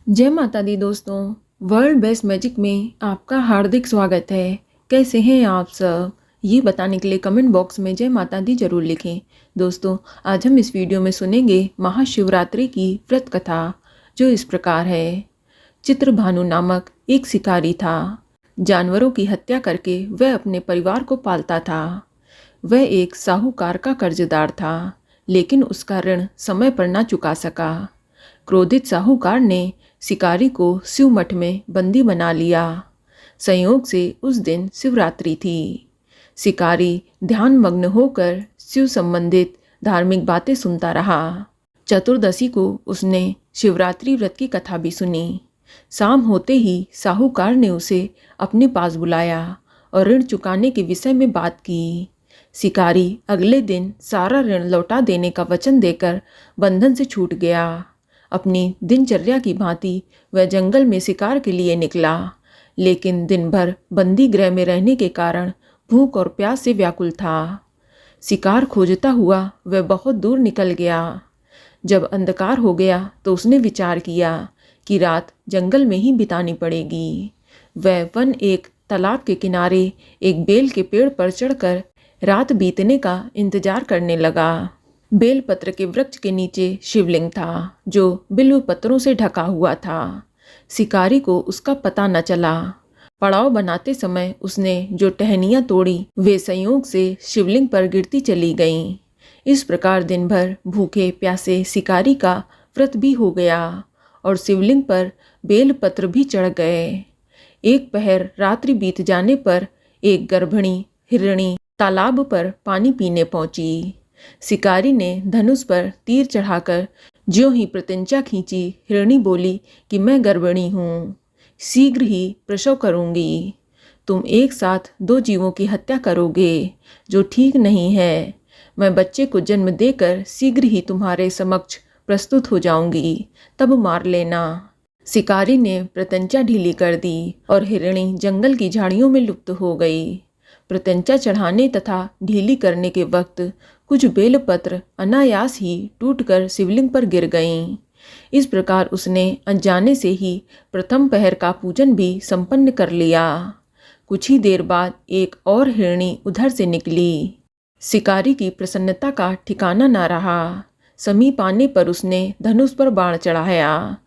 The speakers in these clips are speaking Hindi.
जय माता दी दोस्तों। वर्ल्ड बेस्ट मैजिक में आपका हार्दिक स्वागत है। कैसे हैं आप सब, ये बताने के लिए कमेंट बॉक्स में जय माता दी जरूर लिखें। दोस्तों, आज हम इस वीडियो में सुनेंगे महाशिवरात्रि की व्रत कथा, जो इस प्रकार है। चित्रभानु नामक एक शिकारी था। जानवरों की हत्या करके वह अपने परिवार को पालता था। वह एक साहूकार का कर्जदार था, लेकिन उसका ऋण समय पर ना चुका सका। क्रोधित साहूकार ने शिकारी को शिव मठ में बंदी बना लिया। संयोग से उस दिन शिवरात्रि थी। शिकारी ध्यानमग्न होकर शिव संबंधित धार्मिक बातें सुनता रहा। चतुर्दशी को उसने शिवरात्रि व्रत की कथा भी सुनी। शाम होते ही साहूकार ने उसे अपने पास बुलाया और ऋण चुकाने के विषय में बात की। शिकारी अगले दिन सारा ऋण लौटा देने का वचन देकर बंधन से छूट गया। अपनी दिनचर्या की भांति वह जंगल में शिकार के लिए निकला, लेकिन दिन भर बंदी गृह में रहने के कारण भूख और प्यास से व्याकुल था। शिकार खोजता हुआ वह बहुत दूर निकल गया। जब अंधकार हो गया तो उसने विचार किया कि रात जंगल में ही बितानी पड़ेगी। वह वन एक तालाब के किनारे एक बेल के पेड़ पर चढ़कर रात बीतने का इंतजार करने लगा। बेलपत्र के वृक्ष के नीचे शिवलिंग था, जो बिल्व पत्रों से ढका हुआ था। शिकारी को उसका पता न चला। पड़ाव बनाते समय उसने जो टहनियाँ तोड़ी वे संयोग से शिवलिंग पर गिरती चली गईं। इस प्रकार दिन भर भूखे प्यासे शिकारी का व्रत भी हो गया और शिवलिंग पर बेलपत्र भी चढ़ गए। एक पहर रात्रि बीत जाने पर एक गर्भिणी हिरणी तालाब पर पानी पीने पहुंची। शिकारी ने धनुष पर तीर चढ़ाकर ज्यों ही प्रत्यंचा खींची, हिरणी बोली कि मैं गर्भिणी हूँ, शीघ्र ही प्रसव करूँगी। तुम एक साथ दो जीवों की हत्या करोगे, जो ठीक नहीं है। मैं बच्चे को जन्म देकर शीघ्र ही तुम्हारे समक्ष प्रस्तुत हो जाऊंगी, तब मार लेना। शिकारी ने प्रत्यंचा ढीली कर दी और हिरणी जंगल की झाड़ियों में लुप्त हो गई। प्रत्यंचा चढ़ाने तथा ढीली करने के वक्त कुछ बेलपत्र अनायास ही टूटकर शिवलिंग पर गिर गईं। इस प्रकार उसने अनजाने से ही प्रथम पहर का पूजन भी संपन्न कर लिया। कुछ ही देर बाद एक और हिरणी उधर से निकली। शिकारी की प्रसन्नता का ठिकाना न रहा। समीप आने पर उसने धनुष पर बाण चढ़ाया।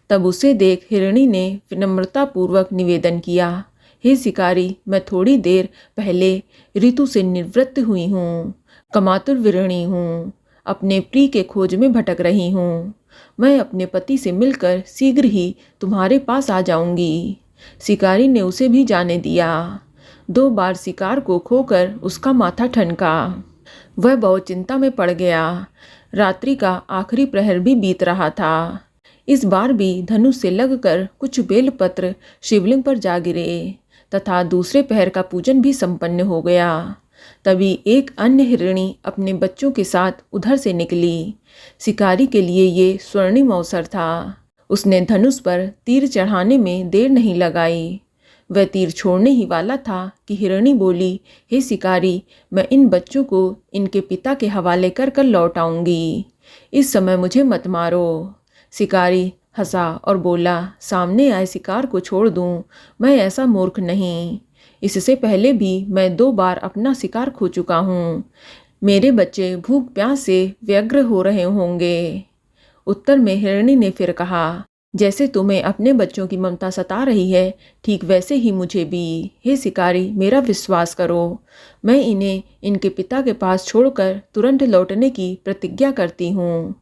तब उसे देख हिरणी ने विनम्रतापूर्वक निवेदन किया, हे शिकारी, मैं थोड़ी देर पहले ऋतु से निवृत्त हुई हूँ, कमातुर विरहिणी हूँ, अपने प्रिय के खोज में भटक रही हूँ। मैं अपने पति से मिलकर शीघ्र ही तुम्हारे पास आ जाऊंगी। शिकारी ने उसे भी जाने दिया। 2 बार शिकार को खोकर उसका माथा ठनका। वह बहुत चिंता में पड़ गया। रात्रि का आखिरी प्रहर भी बीत रहा था। इस बार भी धनुष से लगकर कुछ बेलपत्र शिवलिंग पर जा गिरे तथा दूसरे पहर का पूजन भी संपन्न हो गया। तभी एक अन्य हिरणी अपने बच्चों के साथ उधर से निकली। शिकारी के लिए ये स्वर्णिम अवसर था। उसने धनुष पर तीर चढ़ाने में देर नहीं लगाई। वह तीर छोड़ने ही वाला था कि हिरणी बोली, हे शिकारी, मैं इन बच्चों को इनके पिता के हवाले कर कर लौट आऊंगी। इस समय मुझे मत मारो। शिकारी हंसा और बोला, सामने आए शिकार को छोड़ दूं? मैं ऐसा मूर्ख नहीं। इससे पहले भी मैं 2 बार अपना शिकार खो चुका हूँ। मेरे बच्चे भूख प्यास से व्यग्र हो रहे होंगे। उत्तर में हिरणी ने फिर कहा, जैसे तुम्हें अपने बच्चों की ममता सता रही है, ठीक वैसे ही मुझे भी। हे शिकारी, मेरा विश्वास करो। मैं इन्हें इनके पिता के पास छोड़कर तुरंत लौटने की प्रतिज्ञा करती हूँ।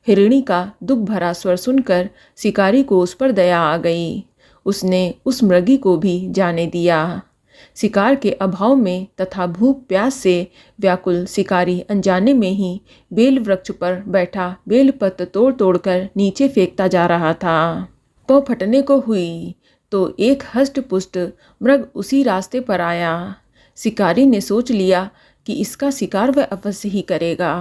हिरणी का दुख भरा स्वर सुनकर शिकारी को उस पर दया आ गई। उसने उस मृगी को भी जाने दिया। शिकार के अभाव में तथा भूख प्यास से व्याकुल शिकारी अनजाने में ही बेल वृक्ष पर बैठा बेलपत्र तोड़ तोड़कर नीचे फेंकता जा रहा था। पौ फटने को हुई तो एक हष्ट पुष्ट मृग उसी रास्ते पर आया। शिकारी ने सोच लिया कि इसका शिकार वह अवश्य ही करेगा।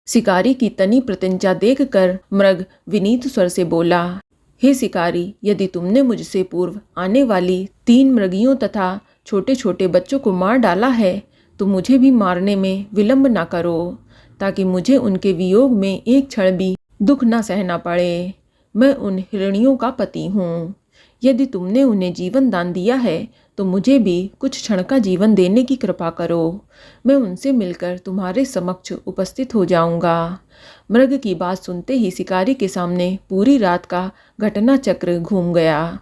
शिकारी की तनी प्रत्यंचा देखकर मृग विनीत स्वर से बोला, हे शिकारी, यदि तुमने मुझसे पूर्व आने वाली 3 मृगियों तथा छोटे छोटे बच्चों को मार डाला है तो मुझे भी मारने में विलंब ना करो, ताकि मुझे उनके वियोग में एक क्षण भी दुख ना सहना पड़े। मैं उन हिरणियों का पति हूँ। यदि तुमने उन्हें जीवन दान दिया है तो मुझे भी कुछ क्षण का जीवन देने की कृपा करो। मैं उनसे मिलकर तुम्हारे समक्ष उपस्थित हो जाऊंगा। मृग की बात सुनते ही शिकारी के सामने पूरी रात का घटना चक्र घूम गया।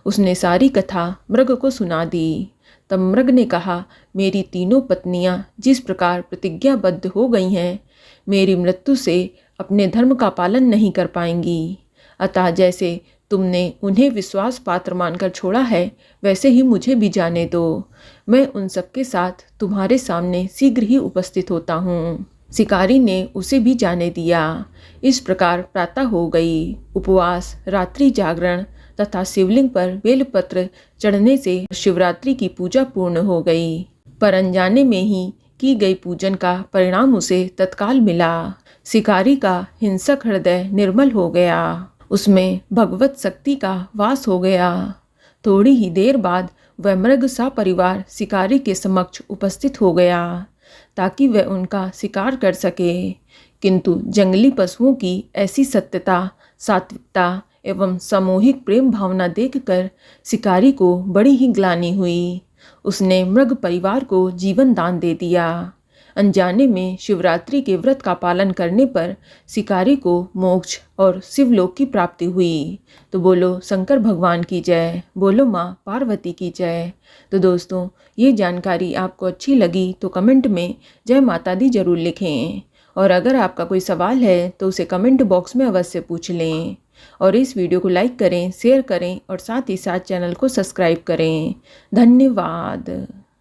उसने सारी कथा मृग को सुना दी। तब मृग ने कहा, मेरी तीनों पत्नियां जिस प्रकार प्रतिज्ञाबद्ध हो गई हैं, मेरी मृत्यु से अपने धर्म का पालन नहीं कर पाएंगी। अतः जैसे तुमने उन्हें विश्वास पात्र मानकर छोड़ा है, वैसे ही मुझे भी जाने दो। मैं उन सबके साथ तुम्हारे सामने शीघ्र ही उपस्थित होता हूँ। शिकारी ने उसे भी जाने दिया। इस प्रकार प्रातः हो गई। उपवास, रात्रि जागरण तथा शिवलिंग पर बेलपत्र चढ़ने से शिवरात्रि की पूजा पूर्ण हो गई। पर अनजाने में ही की गई पूजन का परिणाम उसे तत्काल मिला। शिकारी का हिंसक हृदय निर्मल हो गया। उसमें भगवत शक्ति का वास हो गया। थोड़ी ही देर बाद वह मृग सा परिवार शिकारी के समक्ष उपस्थित हो गया ताकि वह उनका शिकार कर सके। किंतु जंगली पशुओं की ऐसी सत्यता, सात्विकता एवं सामूहिक प्रेम भावना देखकर शिकारी को बड़ी ही ग्लानि हुई। उसने मृग परिवार को जीवन दान दे दिया। अनजाने में शिवरात्रि के व्रत का पालन करने पर शिकारी को मोक्ष और शिवलोक की प्राप्ति हुई। तो बोलो शंकर भगवान की जय, बोलो माँ पार्वती की जय। तो दोस्तों, ये जानकारी आपको अच्छी लगी तो कमेंट में जय माता दी जरूर लिखें। और अगर आपका कोई सवाल है तो उसे कमेंट बॉक्स में अवश्य पूछ लें। और इस वीडियो को लाइक करें, शेयर करें और साथ ही साथ चैनल को सब्सक्राइब करें। धन्यवाद।